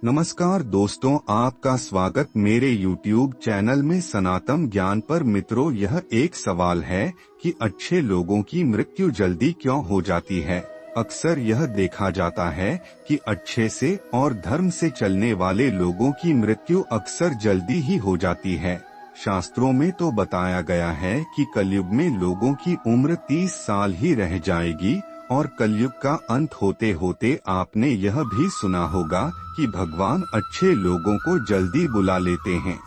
नमस्कार दोस्तों, आपका स्वागत मेरे YouTube चैनल में सनातन ज्ञान पर। मित्रों, यह एक सवाल है कि अच्छे लोगों की मृत्यु जल्दी क्यों हो जाती है। अक्सर यह देखा जाता है कि अच्छे से और धर्म से चलने वाले लोगों की मृत्यु अक्सर जल्दी ही हो जाती है। शास्त्रों में तो बताया गया है कि कलयुग में लोगों की उम्र 30 साल ही रह जाएगी और कलयुग का अंत होते होते आपने यह भी सुना होगा कि भगवान अच्छे लोगों को जल्दी बुला लेते हैं।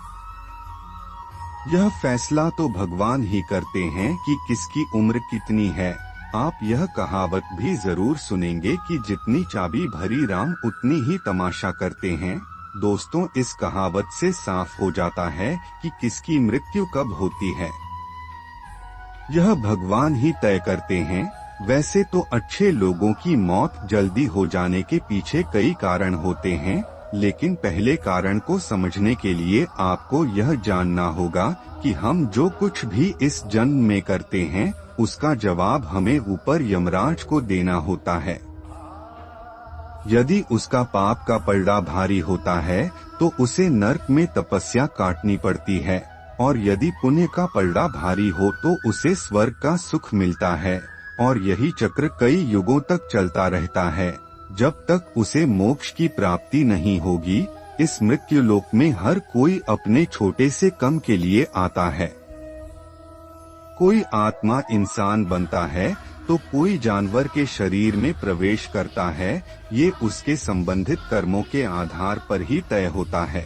यह फैसला तो भगवान ही करते हैं कि किसकी उम्र कितनी है। आप यह कहावत भी जरूर सुनेंगे कि जितनी चाबी भरी राम उतनी ही तमाशा करते हैं। दोस्तों, इस कहावत से साफ हो जाता है कि किसकी मृत्यु कब होती है, यह भगवान ही तय करते हैं। वैसे तो अच्छे लोगों की मौत जल्दी हो जाने के पीछे कई कारण होते हैं, लेकिन पहले कारण को समझने के लिए आपको यह जानना होगा कि हम जो कुछ भी इस जन्म में करते हैं उसका जवाब हमें ऊपर यमराज को देना होता है। यदि उसका पाप का पलड़ा भारी होता है तो उसे नरक में तपस्या काटनी पड़ती है, और यदि पुण्य का पलड़ा भारी हो तो उसे स्वर्ग का सुख मिलता है। और यही चक्र कई युगों तक चलता रहता है, जब तक उसे मोक्ष की प्राप्ति नहीं होगी। इस मृत्यु लोक में हर कोई अपने छोटे से कम के लिए आता है। कोई आत्मा इंसान बनता है तो कोई जानवर के शरीर में प्रवेश करता है। ये उसके संबंधित कर्मों के आधार पर ही तय होता है।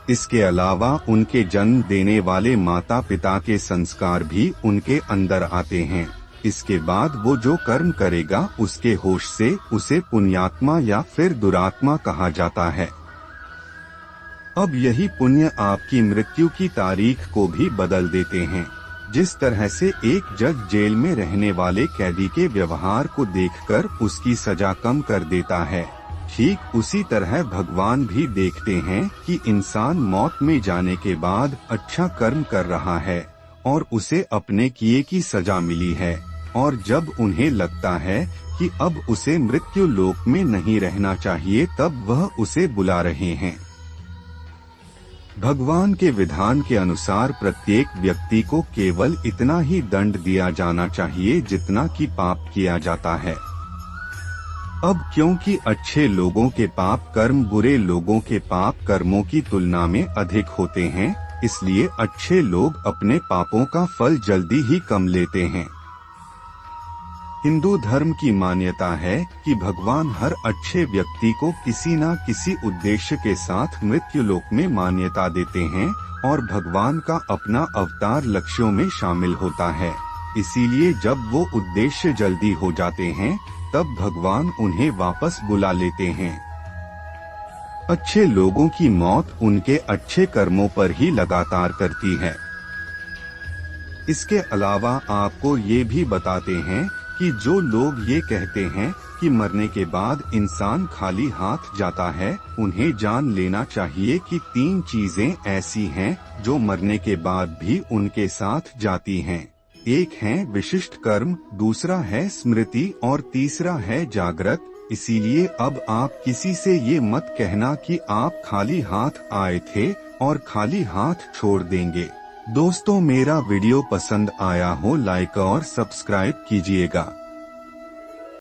इसके अलावा उनके जन्म देने वाले माता पिता के संस्कार भी उनके अंदर आते हैं। इसके बाद वो जो कर्म करेगा उसके होश से उसे पुण्यात्मा या फिर दुरात्मा कहा जाता है। अब यही पुण्य आपकी मृत्यु की तारीख को भी बदल देते हैं। जिस तरह से एक जज जेल में रहने वाले कैदी के व्यवहार को देखकर उसकी सजा कम कर देता है, ठीक उसी तरह भगवान भी देखते हैं कि इंसान मौत में जाने के बाद अच्छा कर्म कर रहा है और उसे अपने किए की सजा मिली है, और जब उन्हें लगता है कि अब उसे मृत्यु लोक में नहीं रहना चाहिए तब वह उसे बुला रहे हैं। भगवान के विधान के अनुसार प्रत्येक व्यक्ति को केवल इतना ही दंड दिया जाना चाहिए जितना कि पाप किया जाता है। अब क्योंकि अच्छे लोगों के पाप कर्म बुरे लोगों के पाप कर्मों की तुलना में अधिक होते हैं, इसलिए अच्छे लोग अपने पापों का फल जल्दी ही कम लेते हैं। हिंदू धर्म की मान्यता है कि भगवान हर अच्छे व्यक्ति को किसी न किसी उद्देश्य के साथ मृत्यु लोक में मान्यता देते हैं, और भगवान का अपना अवतार लक्ष्यों में शामिल होता है। इसीलिए जब वो उद्देश्य जल्दी हो जाते हैं तब भगवान उन्हें वापस बुला लेते हैं। अच्छे लोगों की मौत उनके अच्छे कर्मों पर ही लगातार करती है। इसके अलावा आपको ये भी बताते हैं कि जो लोग ये कहते हैं कि मरने के बाद इंसान खाली हाथ जाता है, उन्हें जान लेना चाहिए कि 3 चीजें ऐसी हैं जो मरने के बाद भी उनके साथ जाती हैं। एक है विशिष्ट कर्म, दूसरा है स्मृति और तीसरा है जागृत। इसीलिए अब आप किसी से ये मत कहना कि आप खाली हाथ आए थे और खाली हाथ छोड़ देंगे। दोस्तों, मेरा वीडियो पसंद आया हो लाइक और सब्सक्राइब कीजिएगा।